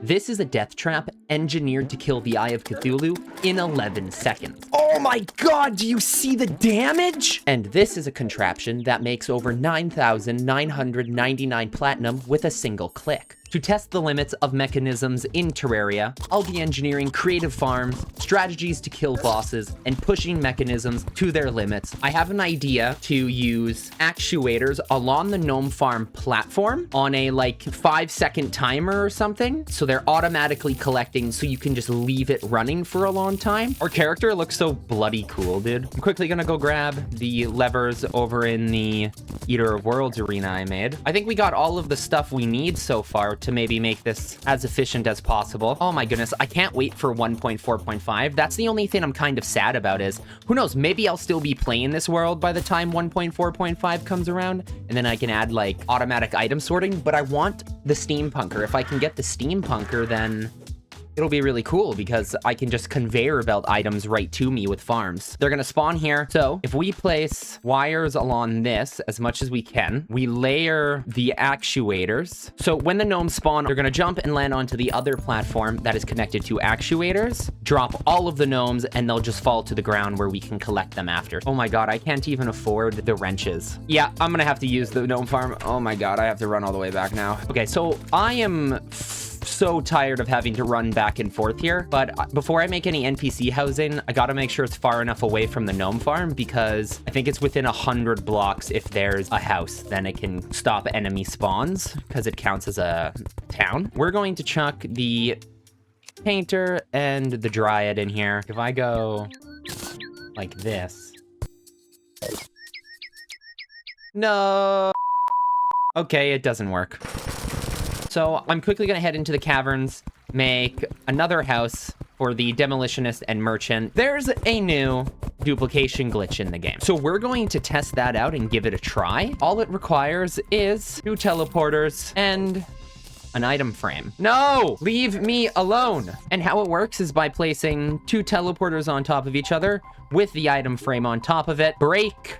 This is a death trap engineered to kill the Eye of Cthulhu in 11 seconds. Oh my god, do you see the damage? And this is a contraption that makes over 9,999 platinum with a single click. To test the limits of mechanisms in Terraria, I'll be engineering creative farms, strategies to kill bosses, and pushing mechanisms to their limits. I have an idea to use actuators along the gnome farm platform on a like 5-second timer or something, so they're automatically collecting so you can just leave it running for a long time. Our character looks so bloody cool, dude. I'm quickly gonna go grab the levers over in the Eater of Worlds arena I made. I think we got all of the stuff we need so far to maybe make this as efficient as possible. Oh my goodness, I can't wait for 1.4.5. That's the only thing I'm kind of sad about is, who knows, maybe I'll still be playing this world by the time 1.4.5 comes around, and then I can add like automatic item sorting, but I want the steampunker. If I can get the steampunker, then it'll be really cool because I can just conveyor belt items right to me with farms. They're gonna spawn here. So if we place wires along this as much as we can, we layer the actuators. So when the gnomes spawn, they're gonna jump and land onto the other platform that is connected to actuators, drop all of the gnomes, and they'll just fall to the ground where we can collect them after. Oh my god, I can't even afford the wrenches. Yeah, I'm gonna have to use the gnome farm. Oh my god, I have to run all the way back now. Okay, so I am so tired of having to run back and forth here, but before I make any NPC housing, I gotta make sure it's far enough away from the gnome farm because I think it's within 100 blocks. If there's a house, then it can stop enemy spawns because it counts as a town. We're going to chuck the painter and the dryad in here. If I go like this. No. Okay, it doesn't work. So I'm quickly going to head into the caverns, make another house for the demolitionist and merchant. There's a new duplication glitch in the game. So we're going to test that out and give it a try. All it requires is 2 teleporters and an item frame. No! Leave me alone! And how it works is by placing 2 teleporters on top of each other with the item frame on top of it. Break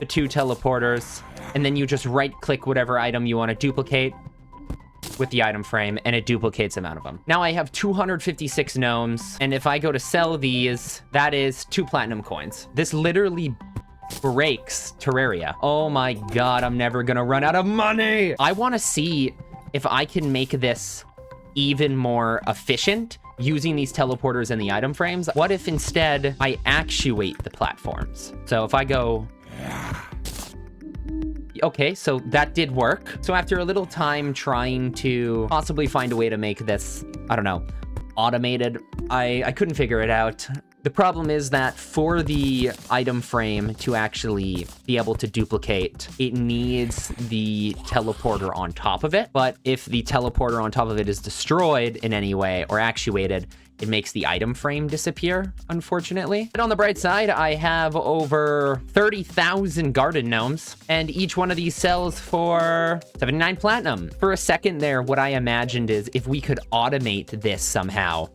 the 2 teleporters, and then you just right-click whatever item you want to duplicate with the item frame, and it duplicates them out of them. Now I have 256 gnomes, and if I go to sell these, that is 2 platinum coins. This literally breaks Terraria. Oh my god, I'm never gonna run out of money! I want to see if I can make this even more efficient using these teleporters and the item frames. What if instead I actuate the platforms? So if I go... Okay, so that did work. So after a little time trying to possibly find a way to make this, I don't know, automated, I couldn't figure it out. The problem is that for the item frame to actually be able to duplicate, it needs the teleporter on top of it. But if the teleporter on top of it is destroyed in any way or actuated, it makes the item frame disappear, unfortunately. And on the bright side, I have over 30,000 garden gnomes, and each one of these sells for 79 platinum. For a second there, what I imagined is if we could automate this somehow.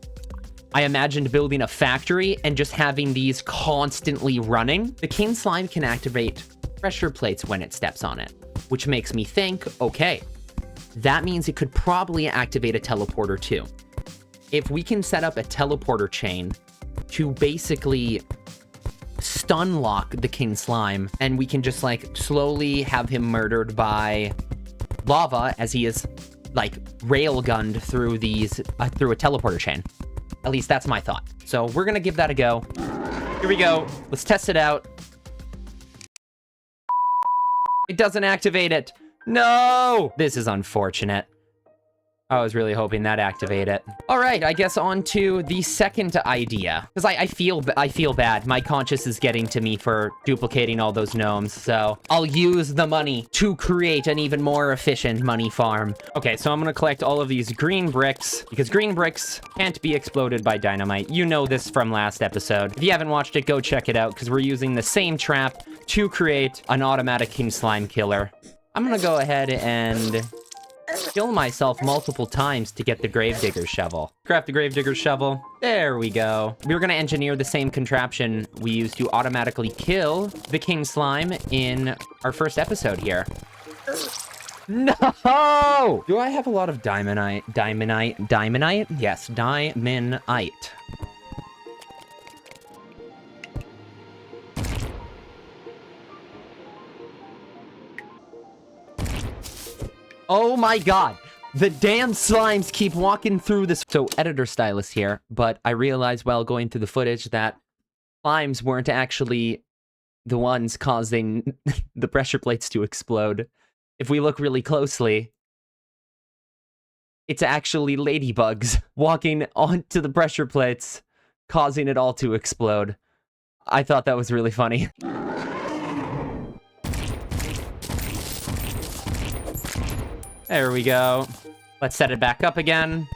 I imagined building a factory and just having these constantly running. The king slime can activate pressure plates when it steps on it, which makes me think, okay, that means it could probably activate a teleporter too. If we can set up a teleporter chain to basically stun lock the king slime, and we can just like slowly have him murdered by lava as he is like railgunned through these through a teleporter chain. At least that's my thought. So we're gonna give that a go. Here we go. Let's test it out. It doesn't activate it. No! This is unfortunate. I was really hoping that activate it. All right, I guess on to the second idea. Because I feel bad. My conscience is getting to me for duplicating all those gnomes. So I'll use the money to create an even more efficient money farm. Okay, so I'm gonna collect all of these green bricks because green bricks can't be exploded by dynamite. You know this from last episode. If you haven't watched it, go check it out because we're using the same trap to create an automatic king slime killer. I'm gonna go ahead and kill myself multiple times to get the gravedigger's shovel. Craft the gravedigger's shovel. There we go. We were going to engineer the same contraption we used to automatically kill the king slime in our first episode here. No! Do I have a lot of diamondite? Diamondite? Yes, diamondite. Oh my god! The damn slimes keep walking through this. So, editor stylist here, but I realized while going through the footage that slimes weren't actually the ones causing the pressure plates to explode. If we look really closely, it's actually ladybugs walking onto the pressure plates, causing it all to explode. I thought that was really funny. There we go. Let's set it back up again.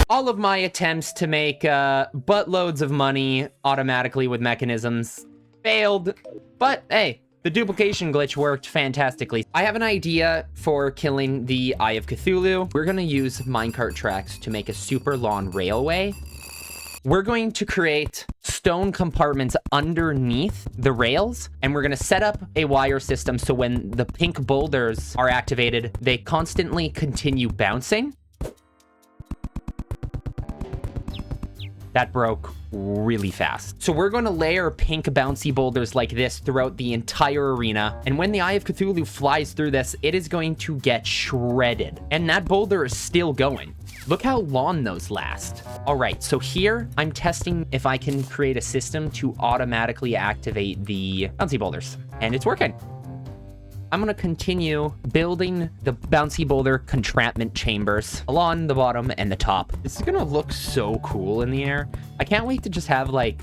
All of my attempts to make buttloads of money automatically with mechanisms failed, but hey, the duplication glitch worked fantastically. I have an idea for killing the Eye of Cthulhu. We're gonna use minecart tracks to make a super long railway. We're going to create stone compartments underneath the rails, and we're gonna set up a wire system so when the pink boulders are activated, they constantly continue bouncing. That broke really fast. So we're going to layer pink bouncy boulders like this throughout the entire arena. And when the Eye of Cthulhu flies through this, it is going to get shredded. And that boulder is still going. Look how long those last. All right, so here I'm testing if I can create a system to automatically activate the bouncy boulders. And it's working. I'm gonna continue building the bouncy boulder contraption chambers along the bottom and the top. This is gonna look so cool in the air. I can't wait to just have like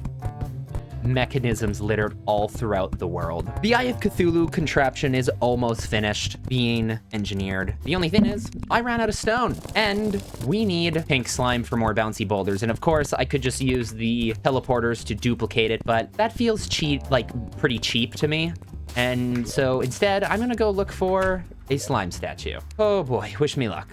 mechanisms littered all throughout the world. The Eye of Cthulhu contraption is almost finished being engineered. The only thing is, I ran out of stone, and we need pink slime for more bouncy boulders. And of course, I could just use the teleporters to duplicate it, but that feels cheap, like pretty cheap to me. And so instead, I'm gonna go look for a slime statue. Oh boy, wish me luck.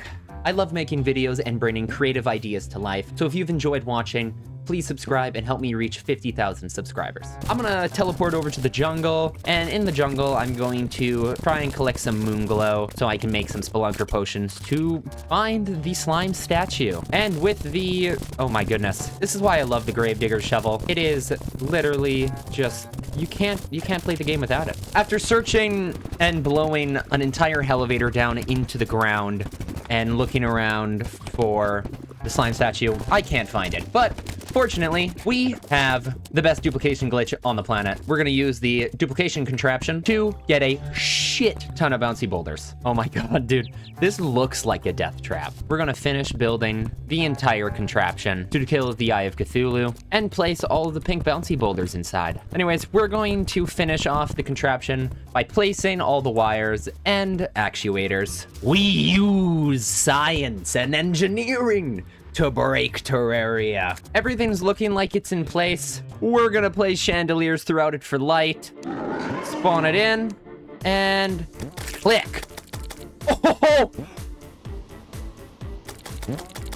I love making videos and bringing creative ideas to life. So if you've enjoyed watching, please subscribe and help me reach 50,000 subscribers. I'm gonna teleport over to the jungle, and in the jungle, I'm going to try and collect some moon glow so I can make some spelunker potions to find the slime statue. And with the, oh my goodness, this is why I love the gravedigger shovel. It is literally just, you can't play the game without it. After searching and blowing an entire elevator down into the ground and looking around for the slime statue, I can't find it. But fortunately, we have the best duplication glitch on the planet. We're gonna use the duplication contraption to get a shit ton of bouncy boulders. Oh my god, dude. This looks like a death trap. We're gonna finish building the entire contraption to kill the Eye of Cthulhu and place all of the pink bouncy boulders inside. Anyways, we're going to finish off the contraption by placing all the wires and actuators. We use science and engineering to break Terraria. Everything's looking like it's in place. We're gonna place chandeliers throughout it for light. Spawn it in, and click. Oh!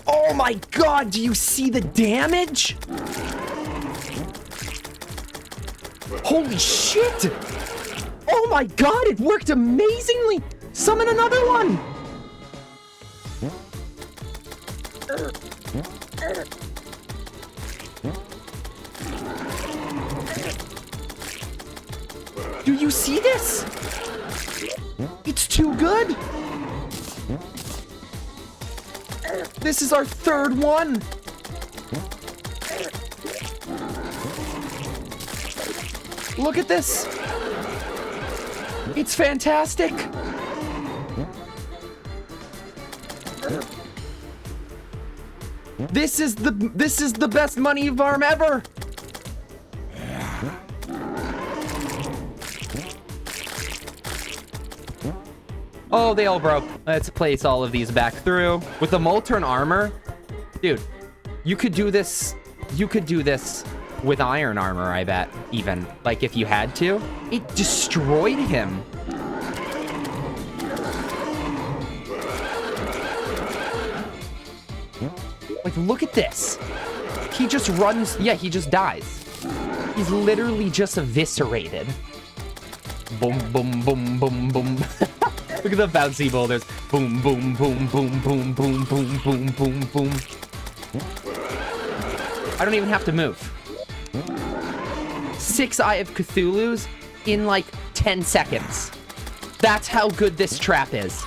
Oh my god, do you see the damage? Holy shit! Oh my god, it worked amazingly! Summon another one! Do you see this? It's too good. This is our third one. Look at this. It's fantastic. This is the best money farm ever. Oh, they all broke. Let's place all of these back through. With the molten armor, dude, you could do this. You could do this with iron armor, I bet, even. Like, if you had to. It destroyed him. Like, look at this. He just runs. Yeah, he just dies. He's literally just eviscerated. Boom, boom, boom, boom, boom. Look at the bouncy boulders. Boom, boom, boom, boom, boom, boom, boom, boom, boom, boom. I don't even have to move. 6 Eye of Cthulhu's in like 10 seconds. That's how good this trap is.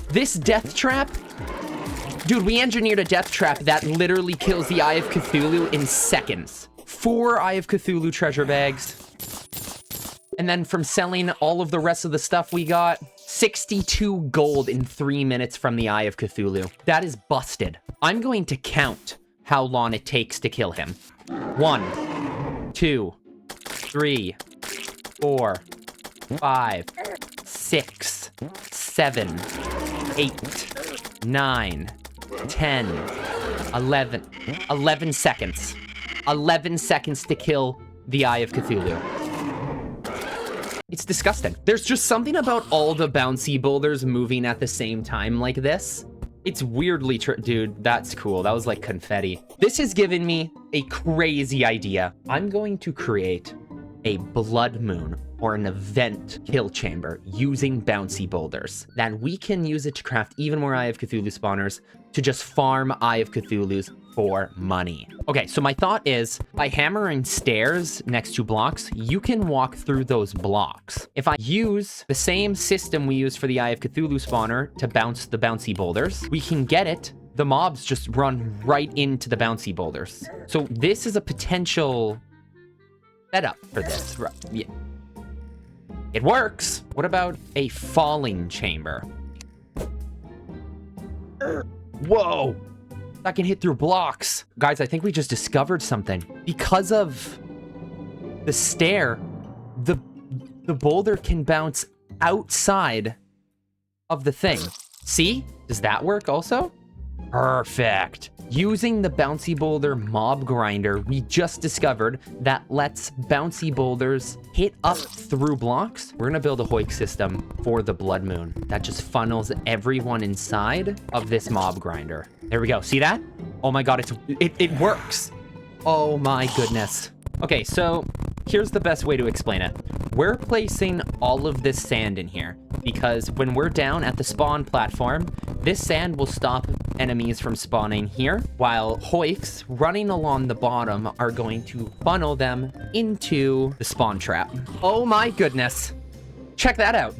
This death trap, dude, we engineered a death trap that literally kills the Eye of Cthulhu in seconds. 4 Eye of Cthulhu treasure bags. And then from selling all of the rest of the stuff we got, 62 gold in 3 minutes from the Eye of Cthulhu. That is busted. I'm going to count how long it takes to kill him. 1, 2, 3, 4, 5, 6, 7, 8, 9, 10, 11. 11 seconds. 11 seconds to kill the Eye of Cthulhu. It's disgusting. There's just something about all the bouncy boulders moving at the same time like this. It's weirdly dude, that's cool. That was like confetti. This has given me a crazy idea. I'm going to create a blood moon or an event kill chamber using bouncy boulders. Then we can use it to craft even more Eye of Cthulhu spawners to just farm Eye of Cthulhu's for money. Okay, so my thought is by hammering stairs next to blocks, you can walk through those blocks. If I use the same system we use for the Eye of Cthulhu spawner to bounce the bouncy boulders, we can get it. The mobs just run right into the bouncy boulders. So this is a potential setup for this. Yeah. It works. What about a falling chamber? Whoa. That can hit through blocks. Guys, I think we just discovered something. Because of the stair, the boulder can bounce outside of the thing. See? Does that work also? Perfect. Using the bouncy boulder mob grinder, we just discovered that lets bouncy boulders hit up through blocks. We're gonna build a hoik system for the blood moon that just funnels everyone inside of this mob grinder. There we go. See that? Oh my god, it works. Oh my goodness. Okay, so here's the best way to explain it. We're placing all of this sand in here because when we're down at the spawn platform, this sand will stop enemies from spawning here, while hoiks running along the bottom are going to funnel them into the spawn trap. Oh my goodness. Check that out.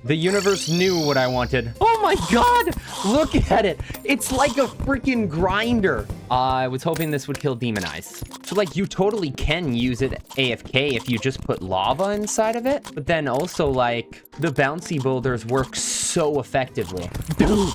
The universe knew what I wanted. Oh my god! Look at it! It's like a freaking grinder. I was hoping this would kill demon eyes. So like you totally can use it AFK if you just put lava inside of it. But then also like the bouncy boulders work so effectively. Dude,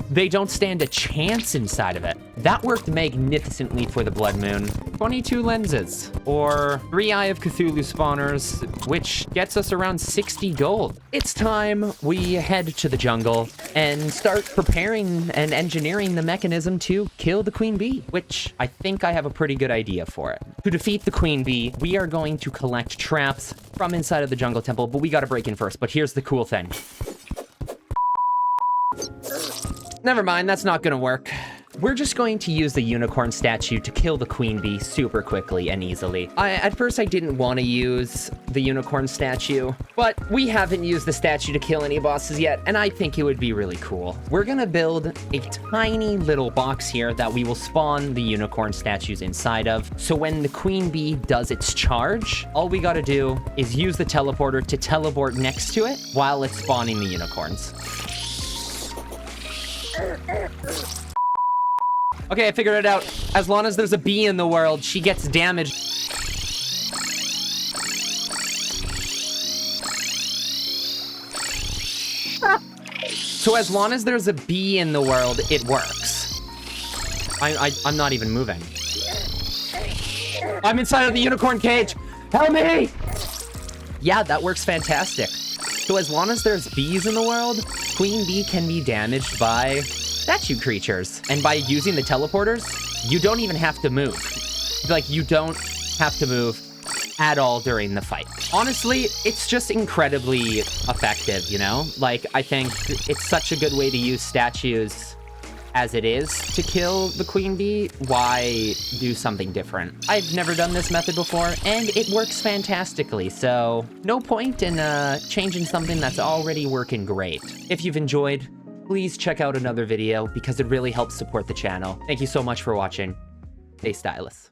they don't stand a chance inside of it. That worked magnificently for the blood moon. 22 lenses or 3 Eye of Cthulhu spawners, which gets us around 60 gold. It's time we head to the jungle and start preparing and engineering the mechanism to kill the queen bee, which I think I have a pretty good idea for it. To defeat the queen bee, we are going to collect traps from inside of the jungle temple, but we gotta break in first. But here's the cool thing. Never mind, that's not gonna work. We're just going to use the unicorn statue to kill the queen bee super quickly and easily. At first I didn't want to use the unicorn statue, but we haven't used the statue to kill any bosses yet, and I think it would be really cool. We're gonna build a tiny little box here that we will spawn the unicorn statues inside of, so when the queen bee does its charge, all we gotta do is use the teleporter to teleport next to it while it's spawning the unicorns. Okay, I figured it out. As long as there's a bee in the world, she gets damaged. So as long as there's a bee in the world, it works. I'm not even moving. I'm inside of the unicorn cage. Help me! Yeah, that works fantastic. So as long as there's bees in the world, queen bee can be damaged by statue creatures. And by using the teleporters, you don't even have to move. Like, you don't have to move at all during the fight. Honestly, it's just incredibly effective, you know? Like, I think it's such a good way to use statues as it is to kill the queen bee, why do something different? I've never done this method before, and it works fantastically, so no point in changing something that's already working great. If you've enjoyed, please check out another video because it really helps support the channel. Thank you so much for watching. Stay stylish.